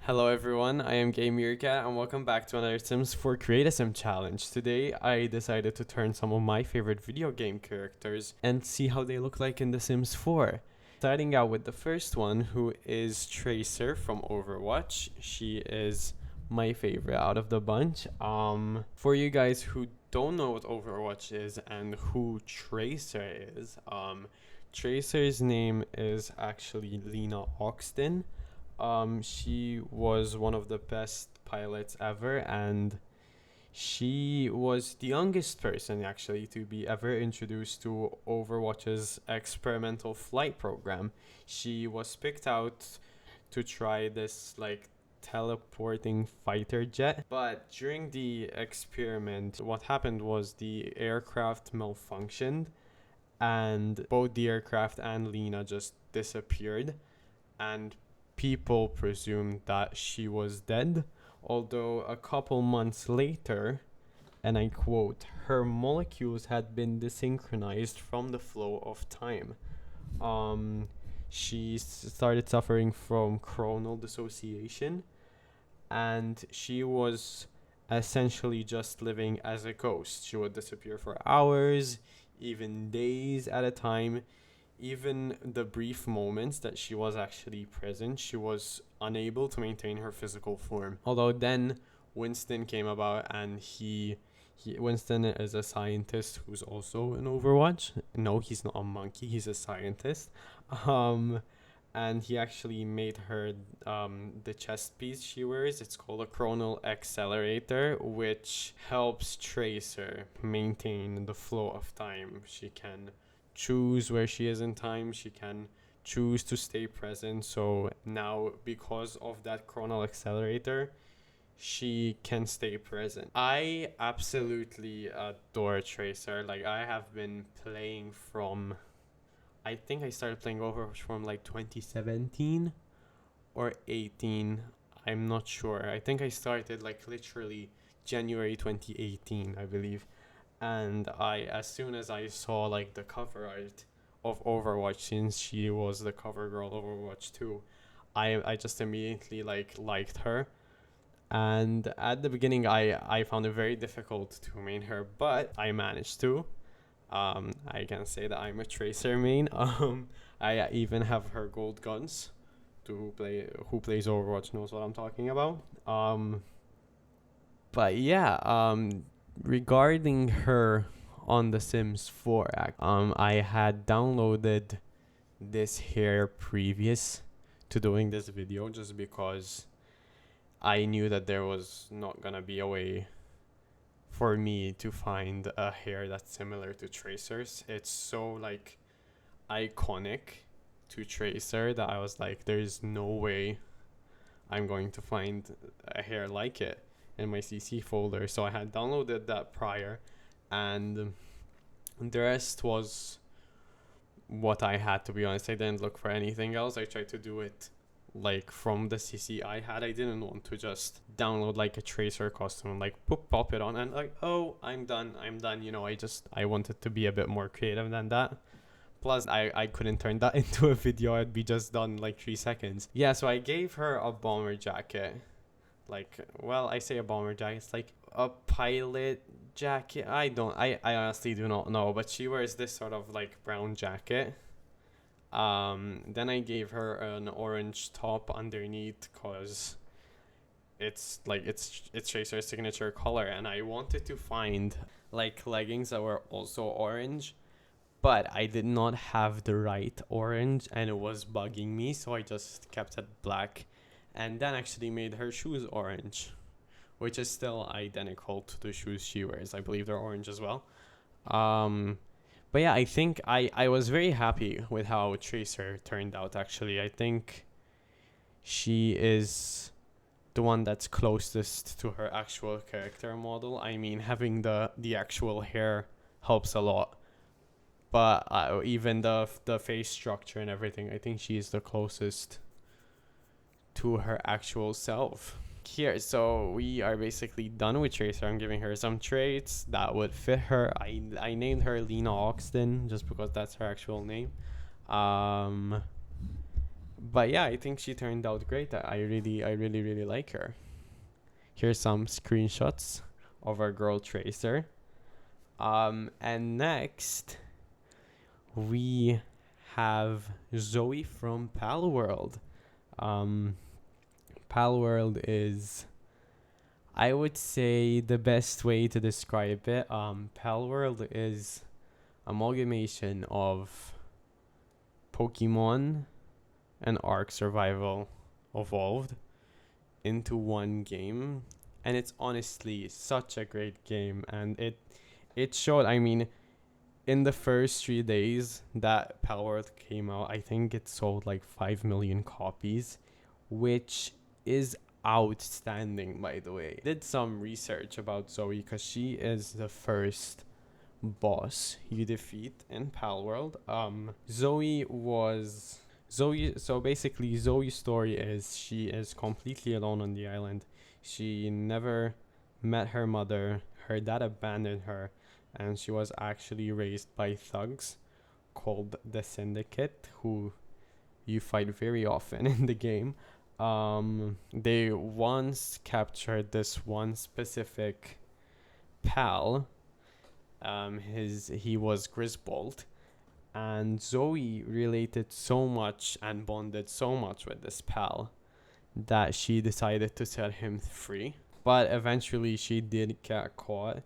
Hello everyone, I am Game Meerkat and welcome back to another Sims 4 Create a Sim challenge. Today I decided to turn some of my favorite video game characters and see how they look like in The Sims 4. Starting out with the first one, who is Tracer from Overwatch. She is my favorite out of the bunch. For you guys who don't know what Overwatch is and who Tracer is, Tracer's name is actually Lena Oxton. She was one of the best pilots ever, and she was the youngest person actually to be ever introduced to Overwatch's experimental flight program. She was picked out to try this teleporting fighter jet, but during the experiment, what happened was the aircraft malfunctioned, and both the aircraft and Lena just disappeared, and people presumed that she was dead, although a couple months later, and I quote, her molecules had been desynchronized from the flow of time. She started suffering from chronal dissociation, and she was essentially just living as a ghost. She would disappear for hours, even days at a time. Even the brief moments that she was actually present, she was unable to maintain her physical form. Although then Winston came about, and Winston is a scientist who's also in Overwatch. No, he's not a monkey, he's a scientist. And he actually made her the chest piece she wears. It's called a chronal accelerator, which helps Tracer maintain the flow of time. She can choose where she is in time. She can choose to stay present. So now, because of that chronal accelerator, she can stay present. I absolutely adore Tracer. Like, I have been playing from, I think I started playing Overwatch from 2017 or 18. I'm not sure. I think I started literally January 2018, I believe. And as soon as I saw the cover art of Overwatch, since she was the cover girl of Overwatch 2, I just immediately liked her. And at the beginning, I found it very difficult to main her, but I managed to. I can say that I'm a Tracer main. I even have her gold guns. Who plays Overwatch knows what I'm talking about. But yeah, regarding her on The Sims 4, I had downloaded this hair previous to doing this video, just because I knew that there was not gonna be a way for me to find a hair that's similar to Tracer's. It's so iconic to Tracer that I was like, there's no way I'm going to find a hair like it in my CC folder. So I had downloaded that prior, and the rest was what I had, to be honest. I didn't look for anything else. I tried to do it from the CC I had. I didn't want to just download a Tracer costume and pop it on and oh, I'm done. I wanted to be a bit more creative than that. Plus, I couldn't turn that into a video. I'd be just done 3 seconds. Yeah, so I gave her a bomber jacket. I say a bomber jacket. It's a pilot jacket. I honestly do not know. But she wears this sort of brown jacket. Then I gave her an orange top underneath, because it's Tracer's signature color. And I wanted to find leggings that were also orange, but I did not have the right orange, and it was bugging me, so I just kept it black, and then actually made her shoes orange, which is still identical to the shoes she wears. I believe they're orange as well. But yeah, I think I was very happy with how Tracer turned out, actually. I think she is the one that's closest to her actual character model. I mean, having the actual hair helps a lot. But even the face structure and everything, I think she's the closest to her actual self. Here, so we are basically done with Tracer. I'm giving her some traits that would fit her. I named her Lena Oxton just because that's her actual name. But yeah, I think she turned out great. I really like her. Here's some screenshots of our girl Tracer. And next we have Zoe from Pal World. Um, Pal World is, I would say, the best way to describe it. Pal World is amalgamation of Pokemon and Ark Survival evolved into one game, and it's honestly such a great game. And it showed. I mean, in the first 3 days that Pal World came out, I think it sold like 5 million copies, which is outstanding, by the way. Did some research about Zoe because she is the first boss you defeat in Pal World. So basically Zoe's story is she is completely alone on the island. She never met her mother. Her dad abandoned her, and she was actually raised by thugs called the Syndicate, who you fight very often in the game. They once captured this one specific pal. He was Griswold, and Zoe related so much and bonded so much with this pal that she decided to set him free. But eventually, she did get caught,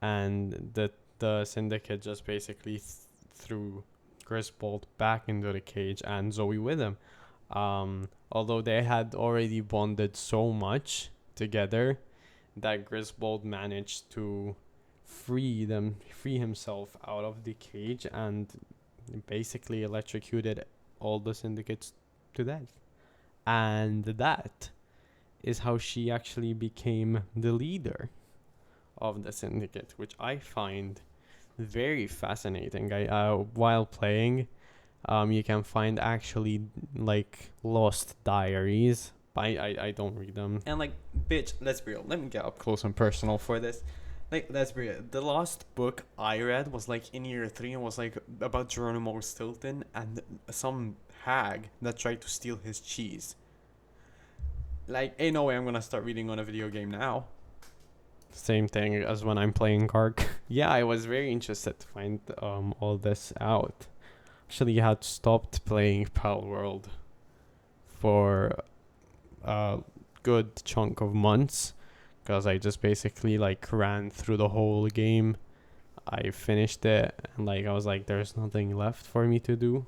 and the syndicate just basically threw Griswold back into the cage and Zoe with him. Although they had already bonded so much together that Griswold managed to free himself out of the cage and basically electrocuted all the syndicates to death. And that is how she actually became the leader of the syndicate, which I find very fascinating. While playing, you can find actually like lost diaries. I don't read them. And like, bitch, let's be real. Let me get up close and personal for this. Like, let's be real. The last book I read was like in year 3 and was like about Geronimo Stilton and some hag that tried to steal his cheese. Like, ain't no way I'm gonna start reading on a video game now. Same thing as when I'm playing Gark. Yeah, I was very interested to find all this out. Actually, I had stopped playing Pal World for a good chunk of months because I just basically like ran through the whole game. I finished it and like I was like, there's nothing left for me to do.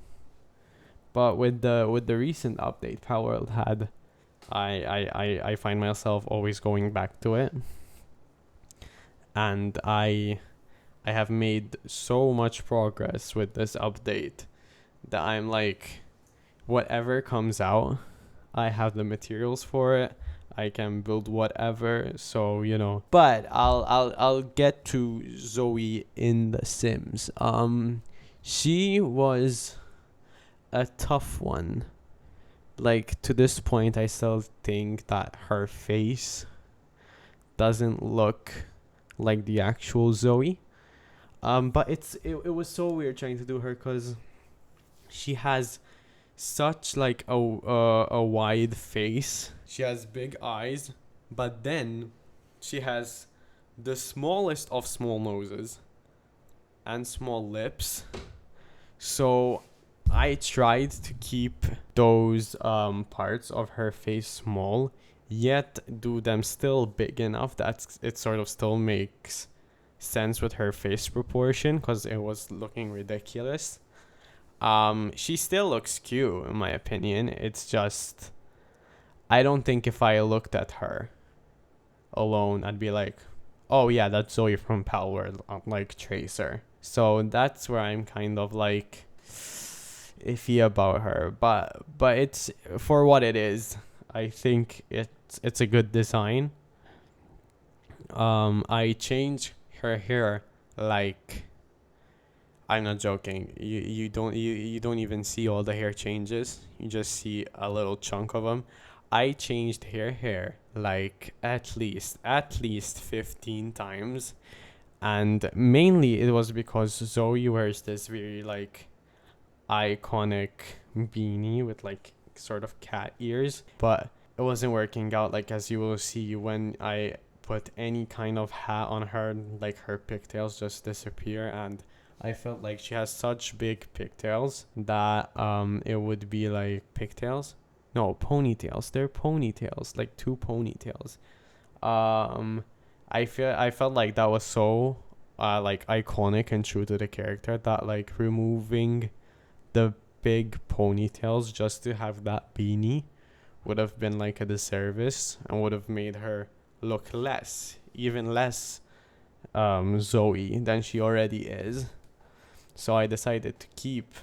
But with the recent update Pal World had, I find myself always going back to it. And I have made so much progress with this update that I'm like, whatever comes out, I have the materials for it. I can build whatever, so you know. But I'll get to Zoe in The Sims. She was a tough one. Like, to this point, I still think that her face doesn't look like the actual Zoe. But it was so weird trying to do her because she has such like a wide face. She has big eyes, but then she has the smallest of small noses and small lips. So I tried to keep those parts of her face small, yet do them still big enough that it sort of still makes sense with her face proportion, because it was looking ridiculous. She still looks cute in my opinion. It's just, I don't think if I looked at her alone I'd be like, oh yeah, that's Zoe from Pal World, like Tracer. So that's where I'm kind of like iffy about her, but it's for what it is. I think it's a good design. I changed her hair, like, I'm not joking. You don't even see all the hair changes. You just see a little chunk of them. I changed her hair like at least 15 times, and mainly it was because Zoe wears this very like iconic beanie with like sort of cat ears, but it wasn't working out. Like, as you will see, when I put any kind of hat on her, like, her pigtails just disappear, and I felt like she has such big pigtails that it would be like pigtails. No, ponytails. They're ponytails, like 2 ponytails. I felt like that was so like iconic and true to the character that like removing the big ponytails just to have that beanie would have been like a disservice and would have made her look even less Zoe than she already is. So I decided to keep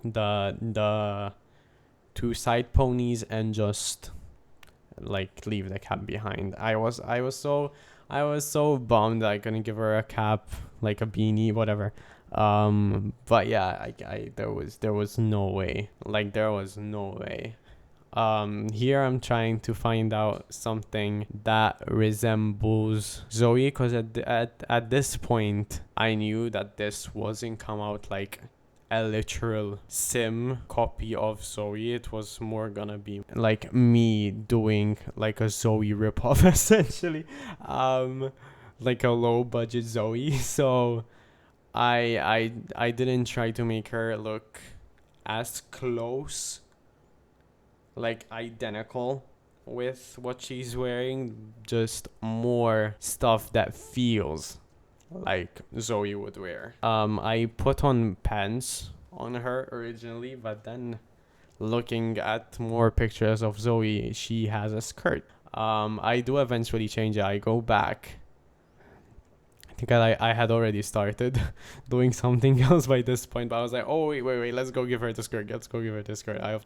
the 2 side ponies and just like leave the cap behind. I was so bummed that I couldn't give her a cap, like a beanie, whatever. But yeah, there was no way. Like, there was no way. Here I'm trying to find out something that resembles Zoe, because at this point I knew that this wasn't come out like a literal sim copy of Zoe. It was more gonna be like me doing like a Zoe ripoff essentially, like a low budget Zoe. So I didn't try to make her look as close, like identical with what she's wearing, just more stuff that feels like Zoe would wear. I put on pants on her originally, but then looking at more pictures of Zoe, she has a skirt. I do eventually change it. I go back. I think I had already started doing something else by this point, but I was like, oh wait, let's go give her the skirt.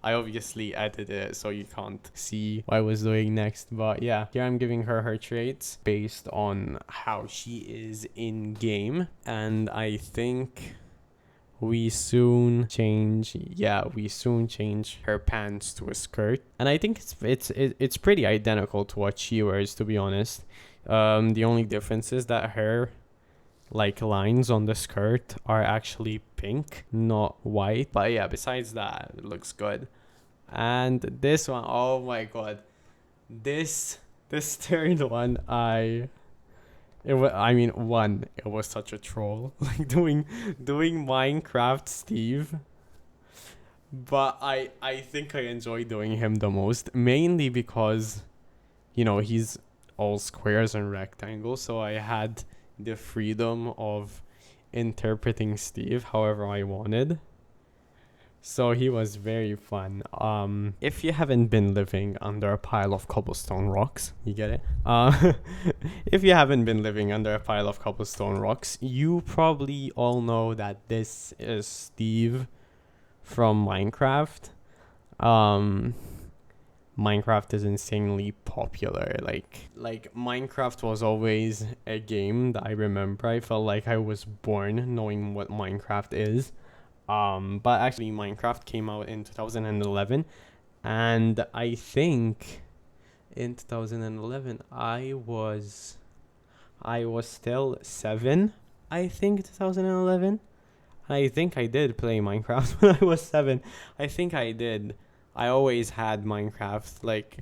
I obviously edited it so you can't see what I was doing next, but yeah, here I'm giving her her traits based on how she is in game, and I think we soon change her pants to a skirt, and I think it's pretty identical to what she wears, to be honest. The only difference is that her like lines on the skirt are actually pink, not white. But yeah, besides that, it looks good. And this one, oh my god, this third one, it was such a troll, like doing Minecraft Steve. But I think I enjoy doing him the most, mainly because, you know, he's all squares and rectangles, so I had the freedom of interpreting Steve however I wanted. So he was very fun. If you haven't been living under a pile of cobblestone rocks, you get it? If you haven't been living under a pile of cobblestone rocks, you probably all know that this is Steve from Minecraft. Minecraft is insanely popular. Like Minecraft was always a game that I remember. I felt like I was born knowing what Minecraft is. But actually Minecraft came out in 2011, and I think in 2011 I was still 7. I think 2011. I think I did play Minecraft when I was 7. I think I did. I always had Minecraft, like,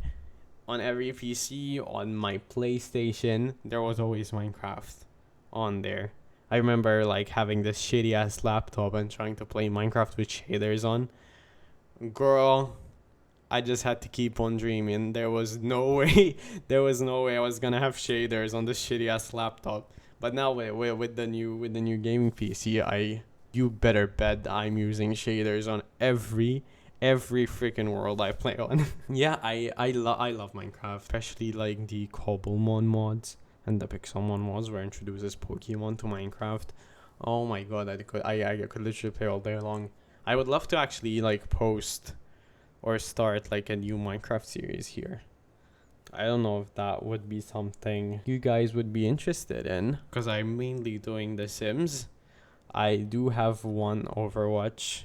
on every PC, on my PlayStation, there was always Minecraft on there. I remember, like, having this shitty-ass laptop and trying to play Minecraft with shaders on. Girl, I just had to keep on dreaming. There was no way I was gonna have shaders on this shitty-ass laptop. But now with the new gaming PC, you better bet I'm using shaders on every freaking world I play on. Yeah, I love Minecraft, especially like the Cobblemon mods and the Pixelmon mods where it introduces Pokemon to Minecraft. Oh my god, I could literally play all day long. I would love to actually like post or start like a new Minecraft series here. I don't know if that would be something you guys would be interested in, because I'm mainly doing The Sims. I do have one Overwatch,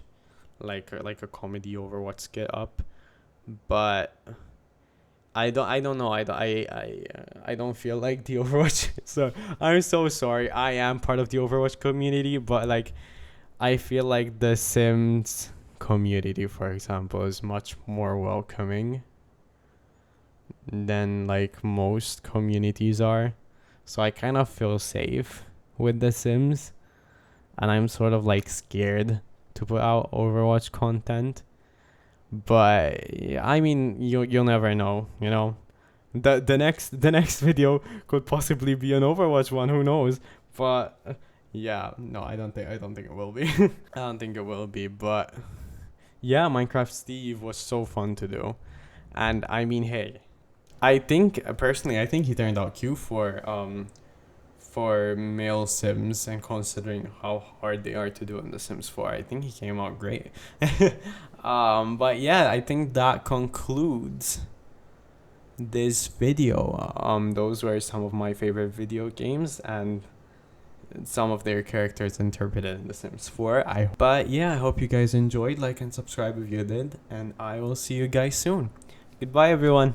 like a comedy Overwatch skit up, but I don't know. I don't feel like the Overwatch. So I'm so sorry. I am part of the Overwatch community, but like I feel like The Sims community, for example, is much more welcoming than like most communities are. So I kind of feel safe with The Sims, and I'm sort of like scared to put out Overwatch content. But I mean, you'll never know, you know. The next video could possibly be an Overwatch one, who knows? But yeah, no, I don't think it will be. I don't think it will be, but yeah, Minecraft Steve was so fun to do. And I mean, hey, I think personally, I think he turned out cute for male Sims, and considering how hard they are to do in The Sims 4, I think he came out great. But yeah, I think that concludes this video. Those were some of my favorite video games and some of their characters interpreted in The Sims 4. But yeah, I hope you guys enjoyed. Like and subscribe if you did, and I will see you guys soon. Goodbye, everyone.